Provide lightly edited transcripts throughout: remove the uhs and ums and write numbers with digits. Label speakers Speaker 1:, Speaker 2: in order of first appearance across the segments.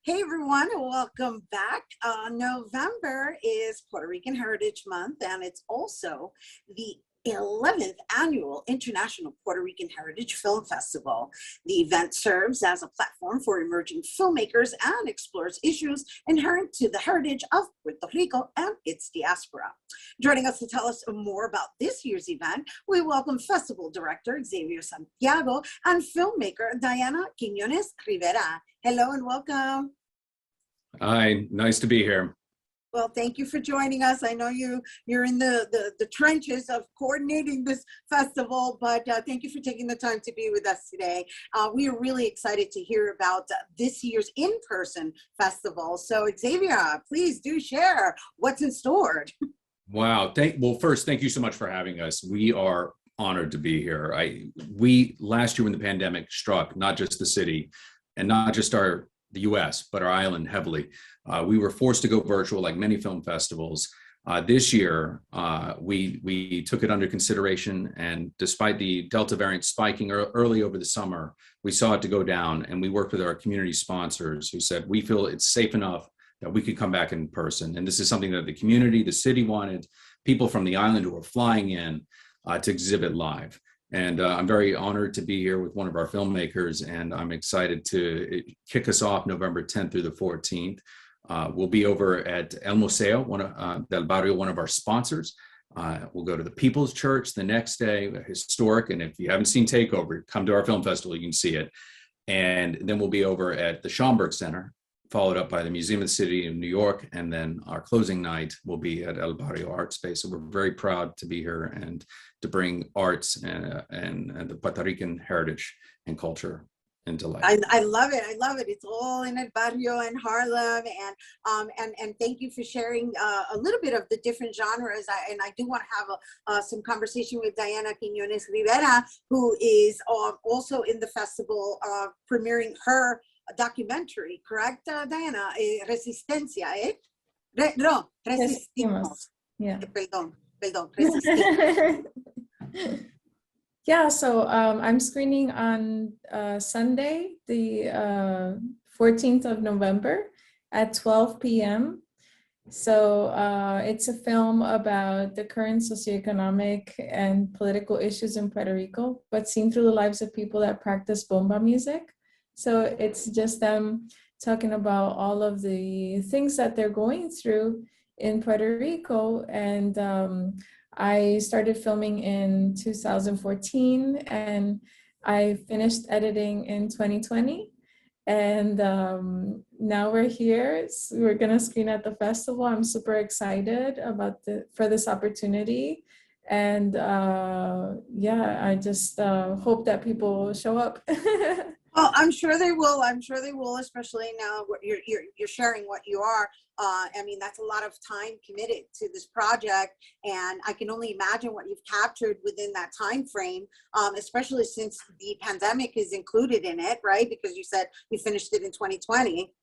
Speaker 1: Hey everyone, welcome back. November is Puerto Rican Heritage Month, and it's also the 11th Annual International Puerto Rican Heritage Film Festival. The event serves as a platform for emerging filmmakers and explores issues inherent to the heritage of Puerto Rico and its diaspora. Joining us to tell us more about this year's event, we welcome Festival Director Xavier Santiago and filmmaker Diana Quiñones Rivera. Hello and welcome.
Speaker 2: Hi, nice to be here.
Speaker 1: Well, thank you for joining us. I know you're in the trenches of coordinating this festival, but thank you for taking the time to be with us today. We are really excited to hear about this year's in-person festival. So Xavier, please do share what's in store.
Speaker 2: Wow. Well, first, thank you so much for having us. We are honored to be here. Last year when the pandemic struck, not just the city and not just the US, but our island heavily, we were forced to go virtual like many film festivals. This year, we took it under consideration, and despite the Delta variant spiking early over the summer, we saw it to go down, and we worked with our community sponsors who said, we feel it's safe enough that we could come back in person. And this is something that the community, the city wanted, people from the island who were flying in to exhibit live. And I'm very honored to be here with one of our filmmakers, and I'm excited to kick us off November 10th through the 14th. We'll be over at El Museo, del Barrio, one of our sponsors. We'll go to the People's Church the next day, historic. And if you haven't seen Takeover, come to our film festival, you can see it. And then we'll be over at the Schomburg Center, followed up by the Museum of the City of New York. And then our closing night will be at El Barrio Art Space. So we're very proud to be here and to bring arts and the Puerto Rican heritage and culture into life.
Speaker 1: I love it. I love it. It's all in El Barrio and Harlem, and thank you for sharing a little bit of the different genres. And I do want to have some conversation with Diana Quiñones Rivera, who is also in the festival premiering her documentary, correct, Diana? Resistencia, eh? No, resistimos.
Speaker 3: Yeah.
Speaker 1: Perdón, resistimos.
Speaker 3: Yeah, so I'm screening on Sunday, the 14th of November at 12 p.m. So it's a film about the current socioeconomic and political issues in Puerto Rico, but seen through the lives of people that practice bomba music. So it's just them talking about all of the things that they're going through in Puerto Rico. And I started filming in 2014, and I finished editing in 2020. And now we're here. So we're gonna screen at the festival. I'm super excited about for this opportunity. And yeah, I just hope that people show up.
Speaker 1: Well, I'm sure they will. I'm sure they will, especially now you're sharing what you are. I mean, that's a lot of time committed to this project, and I can only imagine what you've captured within that time frame, especially since the pandemic is included in it, right? Because you said you finished it in 2020.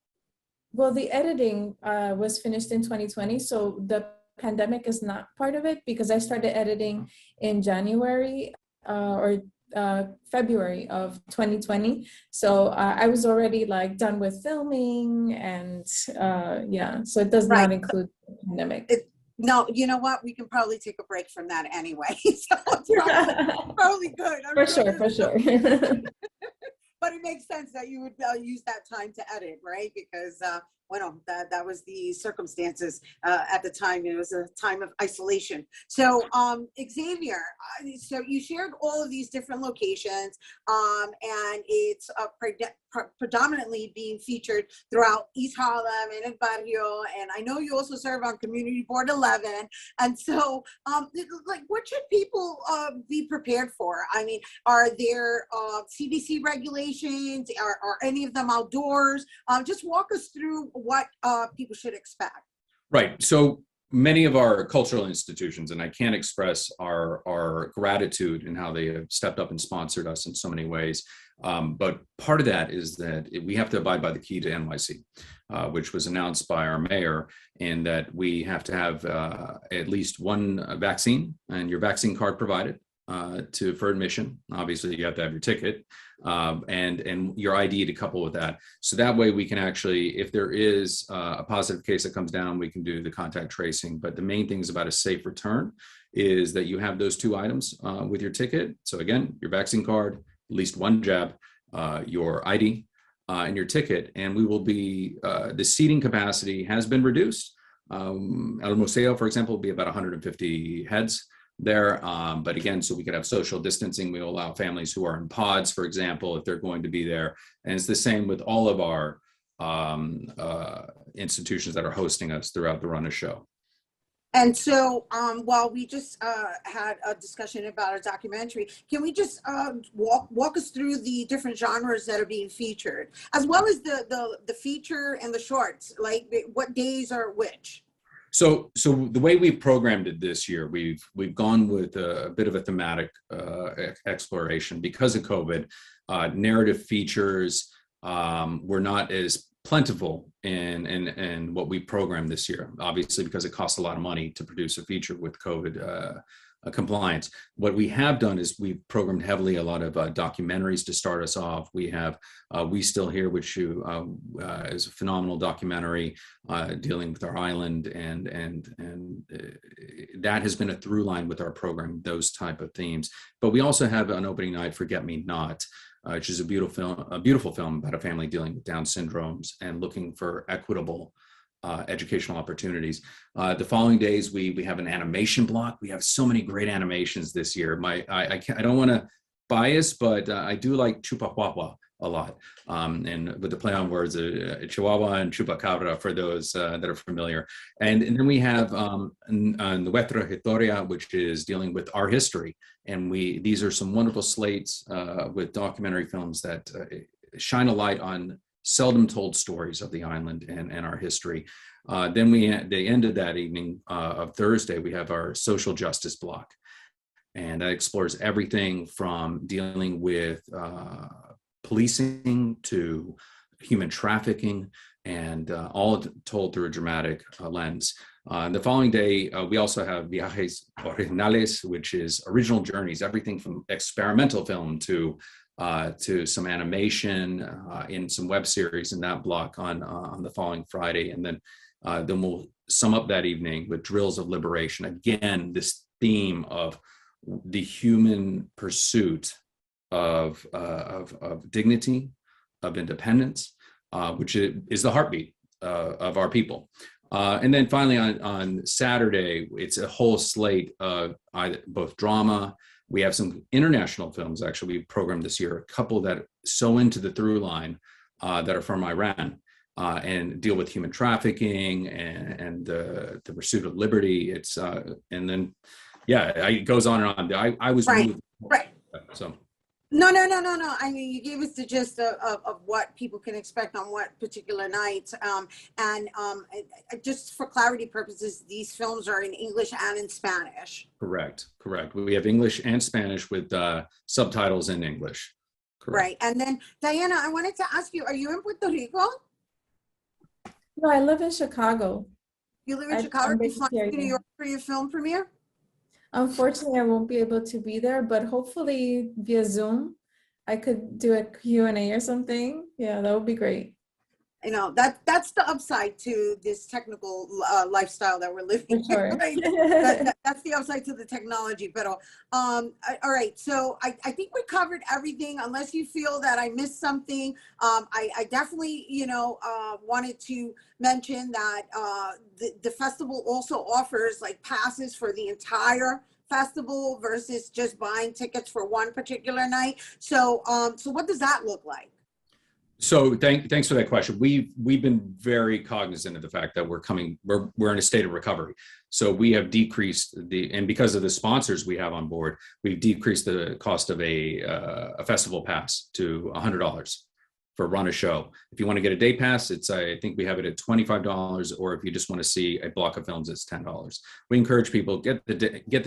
Speaker 3: Well, the editing was finished in 2020, so the pandemic is not part of it because I started editing in January or February of 2020. So I was already like done with filming, and yeah, so it does not include the pandemic.
Speaker 1: No, you know what? We can probably take a break from that anyway. So it's probably good.
Speaker 3: For sure.
Speaker 1: But it makes sense that you would use that time to edit, right? Because well, that was the circumstances at the time. It was a time of isolation. So Xavier, so you shared all of these different locations, and it's predominantly being featured throughout East Harlem and El Barrio, and I know you also serve on Community Board 11. And so, like, what should people be prepared for? I mean, are there CDC regulations? Are any of them outdoors? Just walk us through what people should expect.
Speaker 2: Right. So many of our cultural institutions, and I can't express our gratitude in how they have stepped up and sponsored us in so many ways. But part of that is that we have to abide by the key to NYC, which was announced by our mayor, in that we have to have at least one vaccine and your vaccine card provided. for admission. Obviously, you have to have your ticket and your ID to couple with that. So that way we can actually, if there is a positive case that comes down, we can do the contact tracing. But the main thing is about a safe return is that you have those two items with your ticket. So again, your vaccine card, at least one jab, your ID, and your ticket. And we will be, the seating capacity has been reduced. El Museo, for example, will be about 150 heads there. But again, so we could have social distancing. We will allow families who are in pods, for example, if they're going to be there. And it's the same with all of our institutions that are hosting us throughout the run of show.
Speaker 1: And so while we just had a discussion about a documentary, can we just walk us through the different genres that are being featured, as well as the feature and the shorts, like what days are which?
Speaker 2: So the way we've programmed it this year, we've gone with a bit of a thematic exploration because of COVID. Narrative features were not as plentiful in what we programmed this year, obviously because it costs a lot of money to produce a feature with COVID compliance. What we have done is we've programmed heavily a lot of documentaries to start us off. We have We Still Here, which is a phenomenal documentary dealing with our island, and that has been a through line with our program, those type of themes. But we also have an opening night, Forget Me Not, which is a beautiful film about a family dealing with Down syndromes and looking for equitable educational opportunities. The following days, we have an animation block. We have so many great animations this year. I don't want to bias, but I do like Chupahuahua a lot. And with the play on words, Chihuahua and Chupacabra for those that are familiar. And then we have Nuestra Historia, which is dealing with our history. And these are some wonderful slates with documentary films that shine a light on seldom told stories of the island and our history. Then the end of that evening of Thursday, we have our social justice block. And that explores everything from dealing with policing to human trafficking, and all told through a dramatic lens. The following day, we also have Viajes Originales, which is original journeys, everything from experimental film to some animation in some web series in that block on the following Friday. And then we'll sum up that evening with Drills of Liberation. Again, this theme of the human pursuit of dignity, of independence, which is the heartbeat of our people. And then finally on Saturday, it's a whole slate of both drama. We have some international films, actually, we programmed this year, a couple that sew into the through line that are from Iran and deal with human trafficking and the pursuit of liberty. It's and then, yeah, it goes on and on. I was
Speaker 1: right,
Speaker 2: moved.
Speaker 1: right.
Speaker 2: So.
Speaker 1: No. I mean, you gave us the gist of what people can expect on what particular nights. And just for clarity purposes, these films are in English and in Spanish.
Speaker 2: Correct. We have English and Spanish with subtitles in English. Correct.
Speaker 1: Right. And then, Diana, I wanted to ask you, are you in Puerto Rico?
Speaker 3: No, I live in Chicago.
Speaker 1: You live in Chicago? You fly to New York for your film premiere?
Speaker 3: Unfortunately, I won't be able to be there, but hopefully via Zoom, I could do a Q&A or something. Yeah, that would be great.
Speaker 1: You know, that's the upside to this technical lifestyle that we're living.
Speaker 3: For sure.
Speaker 1: Right? That's the upside to the technology. But all right, so I think we covered everything. Unless you feel that I missed something, I definitely, wanted to mention that the festival also offers like passes for the entire festival versus just buying tickets for one particular night. So what does that look like?
Speaker 2: So thanks for that question. We've been very cognizant of the fact that we're in a state of recovery. So we have decreased and because of the sponsors we have on board, we've decreased the cost of a festival pass to $100 for run a show. If you want to get a day pass, I think we have it at $25, or if you just want to see a block of films, it's $10. We encourage people get the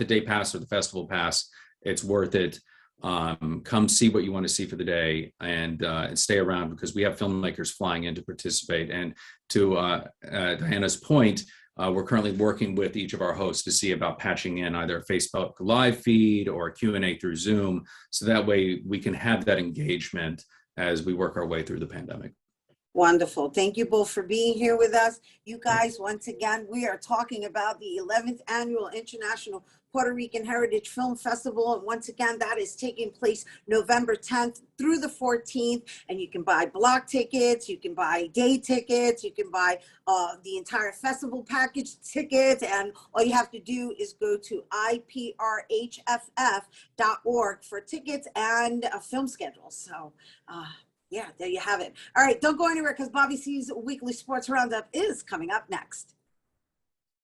Speaker 2: day pass or the festival pass. It's worth it. Come see what you want to see for the day and stay around, because we have filmmakers flying in to participate. And to Diana's point, We're currently working with each of our hosts to see about patching in either a Facebook live feed or a Q&A through Zoom, so that way we can have that engagement as we work our way through the pandemic.
Speaker 1: Wonderful. Thank you both for being here with us. You guys, once again, we are talking about the 11th Annual International Puerto Rican Heritage Film Festival. And once again, that is taking place November 10th through the 14th. And you can buy block tickets, you can buy day tickets, you can buy the entire festival package tickets. And all you have to do is go to iprhff.org for tickets and a film schedule. So, yeah, there you have it. All right, don't go anywhere because Bobby C's Weekly Sports Roundup is coming up next.